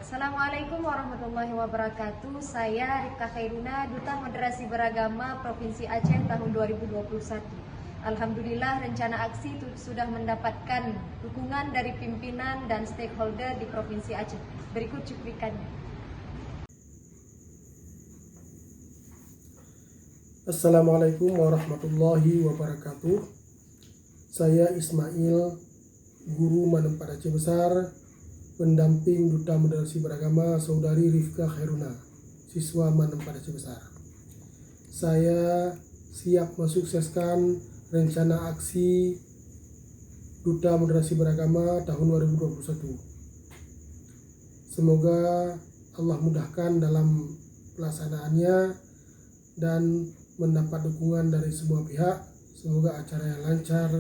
Assalamualaikum warahmatullahi wabarakatuh. Saya Rifka Khairuna, Duta Moderasi Beragama Provinsi Aceh tahun 2021. Alhamdulillah rencana aksi sudah mendapatkan dukungan dari pimpinan dan stakeholder di Provinsi Aceh. Berikut cuplikannya. Assalamualaikum warahmatullahi wabarakatuh. Saya Ismail, guru Manempad Aceh Besar, pendamping Duta Moderasi Beragama Saudari Rifka Khairuna, siswa Manempad Aceh Besar. Saya siap mensukseskan rencana aksi Duta Moderasi Beragama tahun 2021. Semoga Allah mudahkan dalam pelaksanaannya dan mendapat dukungan dari semua pihak. Semoga acara yang lancar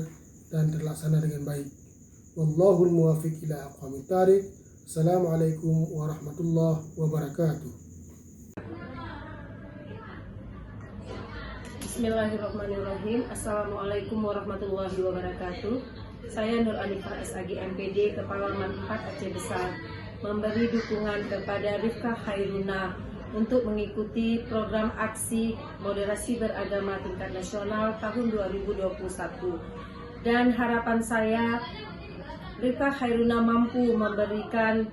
dan terlaksana dengan baik. Wallahul muwaffiq ila aqwamit thariq. Assalamualaikum warahmatullahi wabarakatuh. Bismillahirrahmanirrahim. Assalamualaikum warahmatullahi wabarakatuh. Saya Nur Anifah SAG MPD, Kepala Manempad Aceh Besar, memberi dukungan kepada Rifka Khairuna untuk mengikuti program aksi moderasi beragama tingkat nasional tahun 2021. Dan harapan saya, Rifka Khairuna mampu memberikan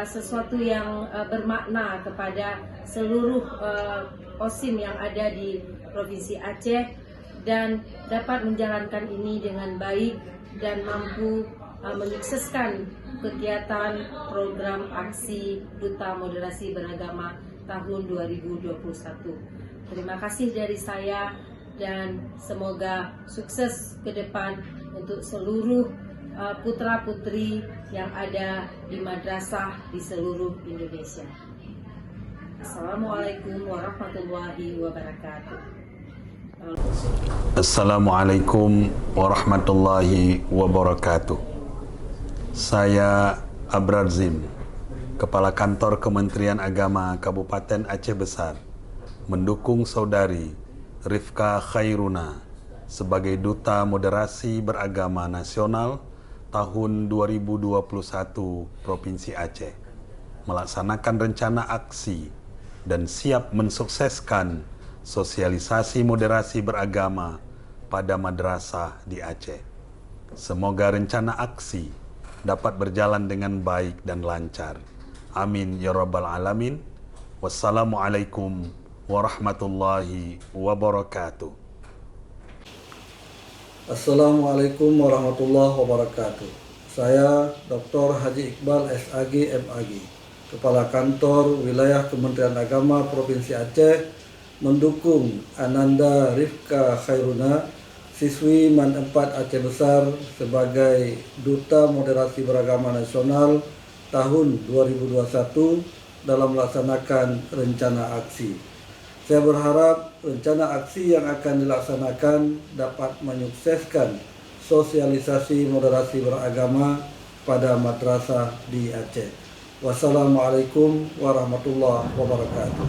sesuatu yang bermakna kepada seluruh OSIM yang ada di Provinsi Aceh dan dapat menjalankan ini dengan baik dan mampu menyukseskan kegiatan program aksi Duta Moderasi Beragama tahun 2021. Terima kasih dari saya dan semoga sukses ke depan untuk seluruh putra-putri yang ada di madrasah di seluruh Indonesia. Assalamualaikum warahmatullahi wabarakatuh. Assalamualaikum warahmatullahi wabarakatuh. Saya Abrar Zim, Kepala Kantor Kementerian Agama Kabupaten Aceh Besar, mendukung Saudari Rifka Khairuna sebagai Duta Moderasi Beragama Nasional tahun 2021 Provinsi Aceh, melaksanakan rencana aksi dan siap mensukseskan sosialisasi moderasi beragama pada madrasah di Aceh. Semoga rencana aksi dapat berjalan dengan baik dan lancar. Amin ya rabbal alamin. Wassalamualaikum warahmatullahi wabarakatuh. Assalamualaikum warahmatullahi wabarakatuh. Saya Dr. Haji Iqbal SAG MAG, Kepala Kantor Wilayah Kementerian Agama Provinsi Aceh, mendukung Ananda Rifka Khairuna, siswi Manempad Aceh Besar sebagai Duta Moderasi Beragama Nasional tahun 2021 dalam melaksanakan rencana aksi. Saya berharap rencana aksi yang akan dilaksanakan dapat menyukseskan sosialisasi moderasi beragama pada madrasah di Aceh. Wassalamualaikum warahmatullahi wabarakatuh.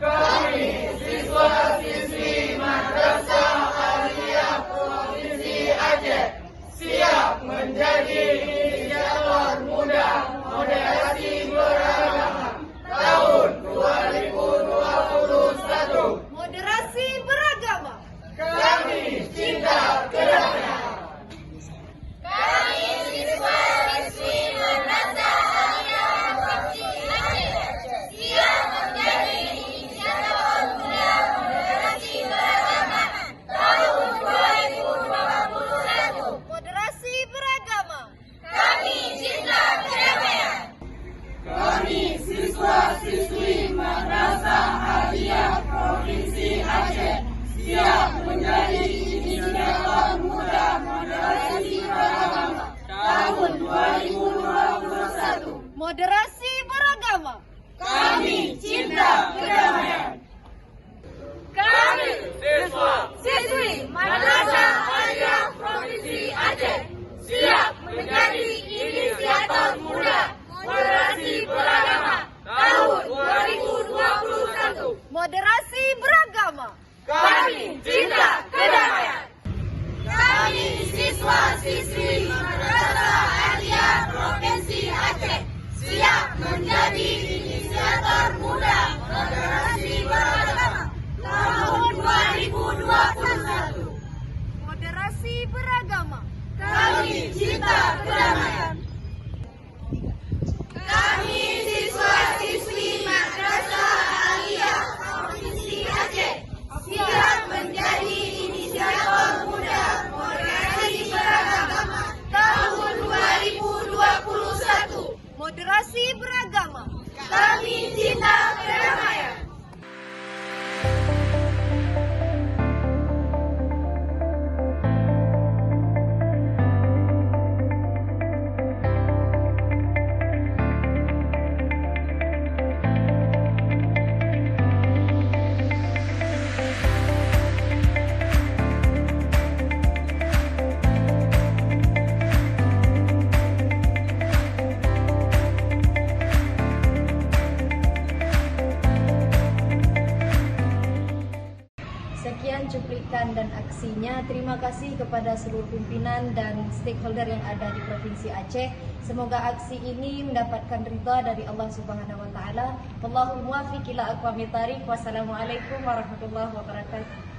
Kami siswa-siswi Madrasah Aliyah Provinsi Aceh siap menjadi inisiator muda moderasi beragama tahun 2021. Moderasi beragama. Kami cinta kedamaian. Kami siswa-siswi Madrasah Aliyah Provinsi Aceh siap menjadi inisiator muda moderasi beragama tahun 2021. Moderasi beragama. Kami cinta kedamaian. Kami siswa-siswi Madrasah Aliyah Provinsi Aceh siap menjadi inisiator muda moderasi beragama tahun 2021. Moderasi beragama. Kami cinta kedamaian. Kami Siswa-siswi Madrasah Aliyah Provinsi Aceh siap menjadi inisiator muda moderasi beragama tahun 2021. Moderasi beragama. Kami cinta kedamaian. siswa-siswi Madrasah Aliyah Provinsi cuplikan dan aksinya. Terima kasih kepada seluruh pimpinan dan stakeholder yang ada di Provinsi Aceh. Semoga aksi ini mendapatkan ridha dari Allah Subhanahu wa taala. Wallahul muwaffiq ila aqwamit thariq. Wassalamualaikum warahmatullahi wabarakatuh.